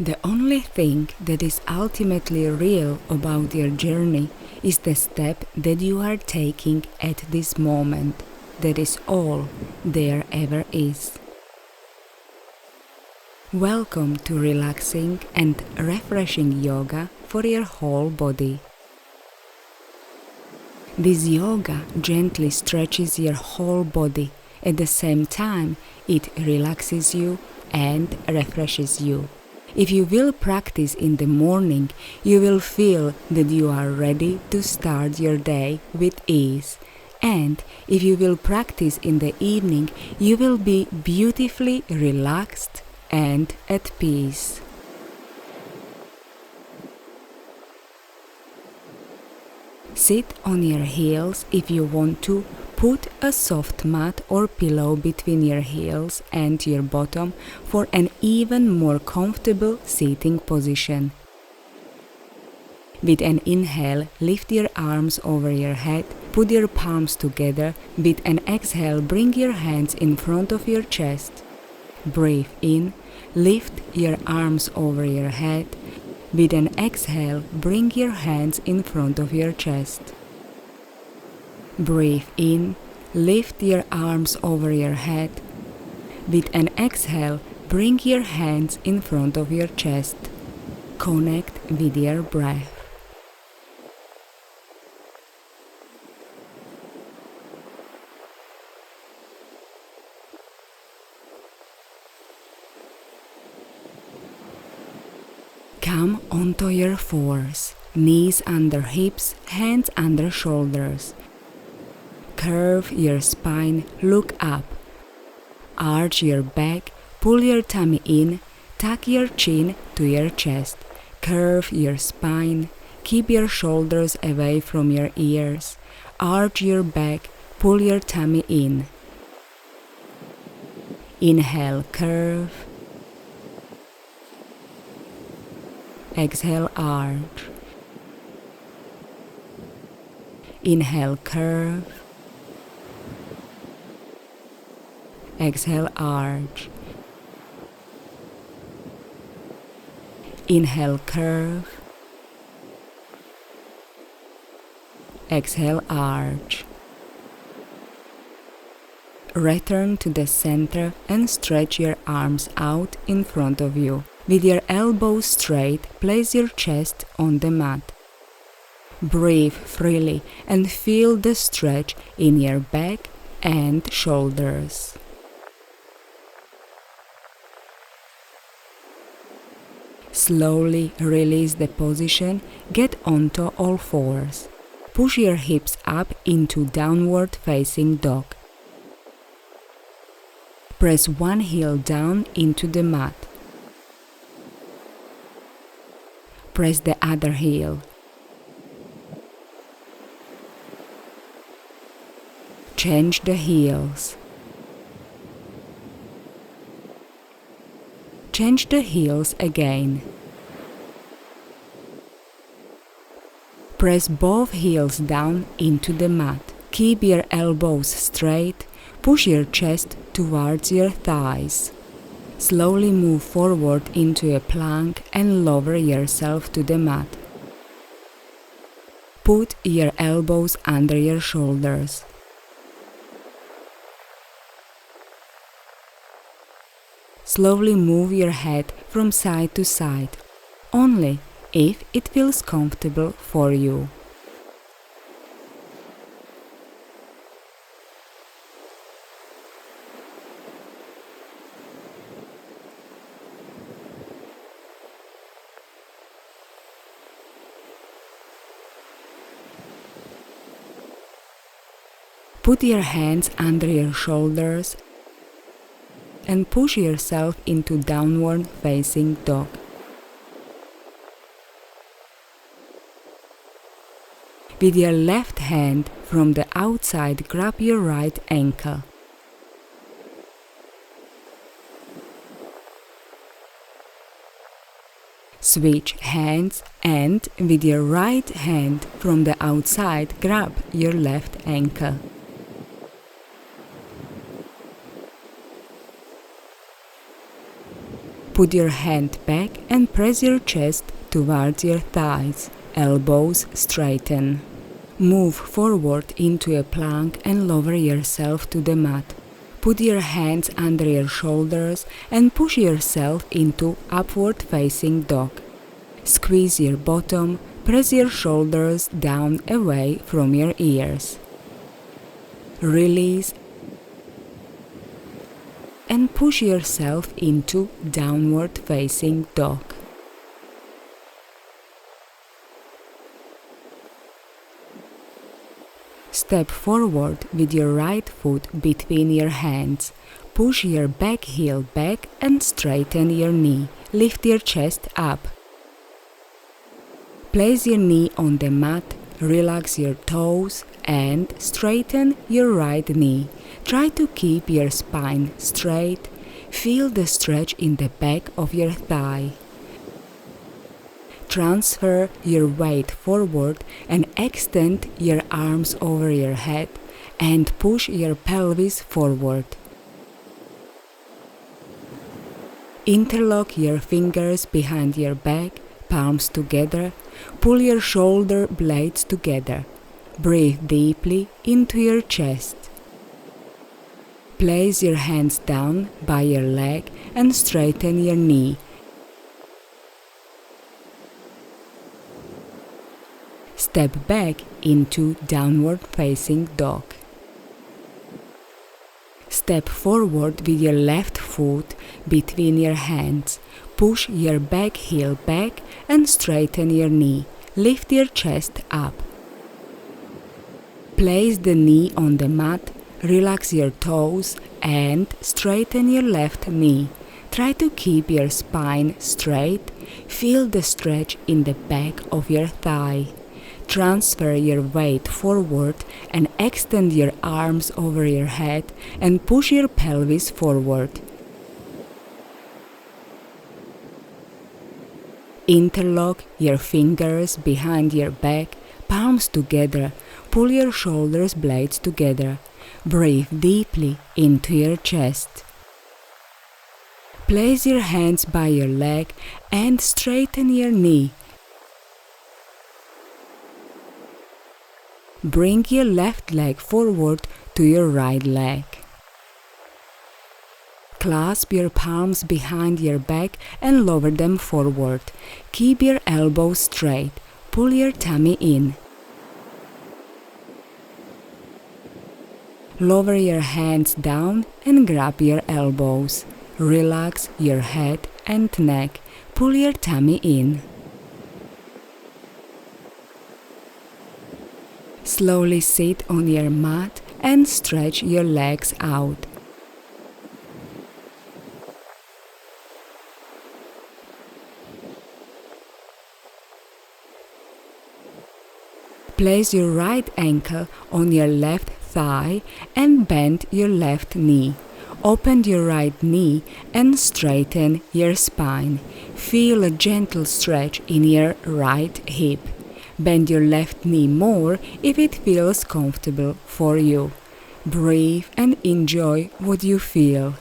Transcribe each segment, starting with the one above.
The only thing that is ultimately real about your journey is the step that you are taking at this moment. That is all there ever is. Welcome to relaxing and refreshing yoga for your whole body. This yoga gently stretches your whole body. At the same time, it relaxes you and refreshes you. If you will practice in the morning, you will feel that you are ready to start your day with ease. And if you will practice in the evening, you will be beautifully relaxed and at peace. Sit on your heels if you want to. Put a soft mat or pillow between your heels and your bottom for an even more comfortable sitting position. With an inhale, lift your arms over your head. Put your palms together. With an exhale, bring your hands in front of your chest. Breathe in. Lift your arms over your head. With an exhale, bring your hands in front of your chest. Breathe in, lift your arms over your head. With an exhale, bring your hands in front of your chest. Connect with your breath. Come onto your fours, knees under hips, hands under shoulders. Curve your spine, look up. Arch your back, pull your tummy in, tuck your chin to your chest. Curve your spine, keep your shoulders away from your ears. Arch your back, pull your tummy in. Inhale, curve. Exhale, arch. Inhale, curve. Exhale, arch. Inhale, curve. Exhale, arch. Return to the center and stretch your arms out in front of you. With your elbows straight, place your chest on the mat. Breathe freely and feel the stretch in your back and shoulders. Slowly release the position, get onto all fours. Push your hips up into downward facing dog. Press one heel down into the mat. Press the other heel. Change the heels. Change the heels again. Press both heels down into the mat. Keep your elbows straight. Push your chest towards your thighs. Slowly move forward into a plank and lower yourself to the mat. Put your elbows under your shoulders. Slowly move your head from side to side, only if it feels comfortable for you. Put your hands under your shoulders and push yourself into downward facing dog. With your left hand from the outside, grab your right ankle. Switch hands and with your right hand from the outside, grab your left ankle. Put your hand back and press your chest towards your thighs. Elbows straighten. Move forward into a plank and lower yourself to the mat. Put your hands under your shoulders and push yourself into upward facing dog. Squeeze your bottom, press your shoulders down away from your ears. Release and push yourself into downward facing dog. Step forward with your right foot between your hands. Push your back heel back and straighten your knee. Lift your chest up. Place your knee on the mat, relax your toes and straighten your right knee. Try to keep your spine straight. Feel the stretch in the back of your thigh. Transfer your weight forward and extend your arms over your head and push your pelvis forward. Interlock your fingers behind your back, palms together. Pull your shoulder blades together. Breathe deeply into your chest. Place your hands down by your leg and straighten your knee. Step back into downward facing dog. Step forward with your left foot between your hands. Push your back heel back and straighten your knee. Lift your chest up. Place the knee on the mat, relax your toes and straighten your left knee. Try to keep your spine straight. Feel the stretch in the back of your thigh. Transfer your weight forward and extend your arms over your head and push your pelvis forward. Interlock your fingers behind your back, palms together. Pull your shoulders blades together. Breathe deeply into your chest. Place your hands by your leg and straighten your knee. Bring your left leg forward to your right leg. Clasp your palms behind your back and lower them forward. Keep your elbows straight. Pull your tummy in. Lower your hands down and grab your elbows. Relax your head and neck. Pull your tummy in. Slowly sit on your mat and stretch your legs out. Place your right ankle on your left thigh and bend your left knee. Open your right knee and straighten your spine. Feel a gentle stretch in your right hip. Bend your left knee more if it feels comfortable for you. Breathe and enjoy what you feel.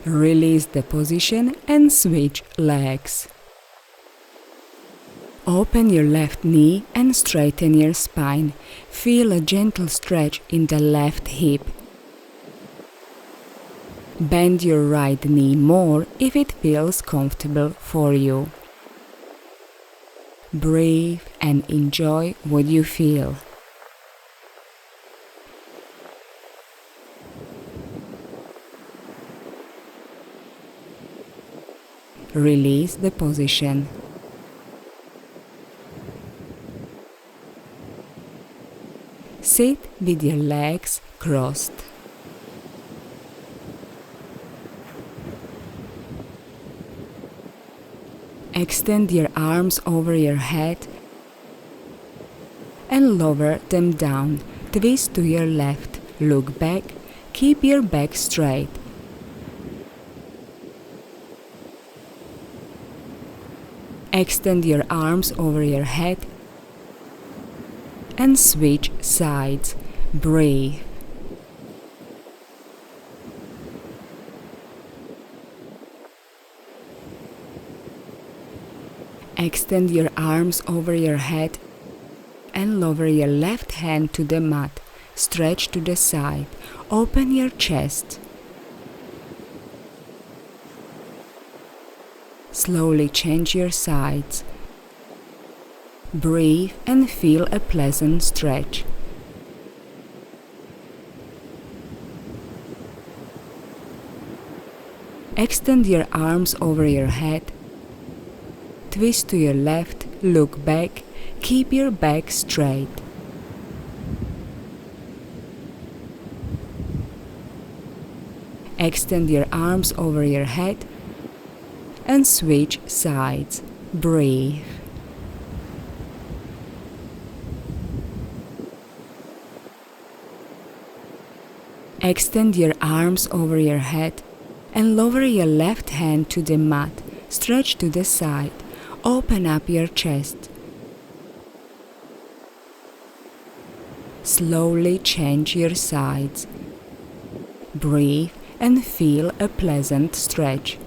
Release the position and switch legs. Open your left knee and straighten your spine. Feel a gentle stretch in the left hip. Bend your right knee more if it feels comfortable for you. Breathe and enjoy what you feel. Release the position. Sit with your legs crossed. Extend your arms over your head and lower them down. Twist to your left. Look back. Keep your back straight. Extend your arms over your head and switch sides. Breathe. Extend your arms over your head and lower your left hand to the mat. Stretch to the side. Open your chest. Slowly change your sides. Breathe and feel a pleasant stretch. Extend your arms over your head. Twist to your left, look back, keep your back straight. Extend your arms over your head and switch sides. Breathe. Extend your arms over your head and lower your left hand to the mat. Stretch to the side. Open up your chest. Slowly change your sides. Breathe and feel a pleasant stretch.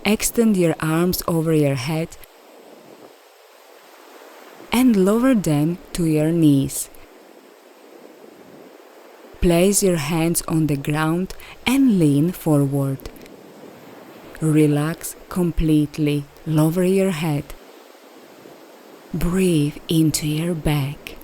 Extend your arms over your head and lower them to your knees. Place your hands on the ground and lean forward. Relax completely. Lower your head. Breathe into your back.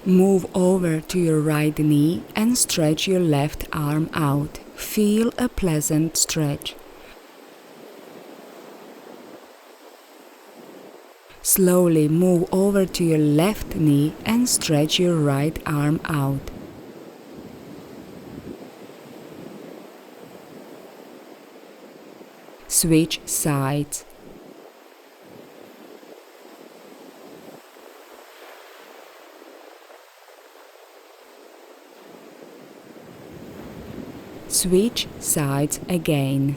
Move over to your right knee and stretch your left arm out. Feel a pleasant stretch. Slowly move over to your left knee and stretch your right arm out. Switch sides. Switch sides again.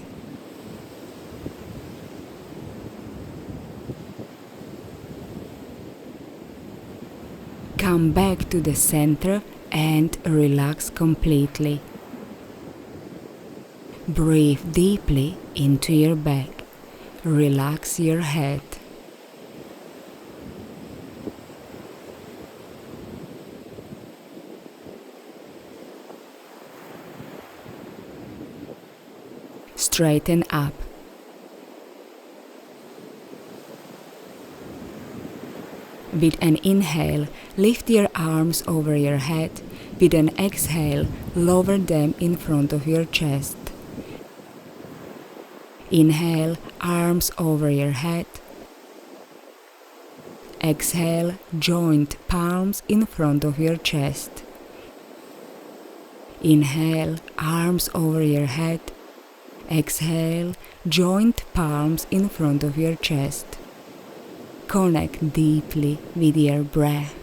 Come back to the center and relax completely. Breathe deeply into your back. Relax your head. Straighten up. With an inhale, lift your arms over your head. With an exhale, lower them in front of your chest. Inhale, arms over your head. Exhale, joint palms in front of your chest. Inhale, arms over your head. Exhale, joint palms in front of your chest. Connect deeply with your breath.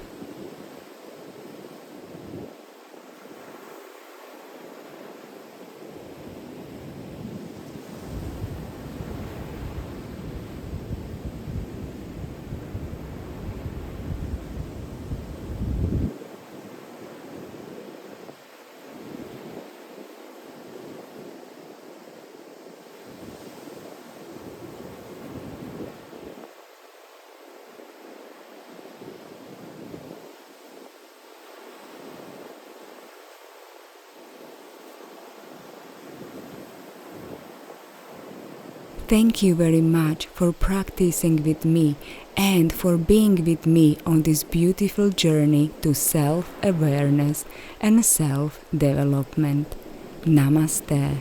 Thank you very much for practicing with me and for being with me on this beautiful journey to self-awareness and self-development. Namaste.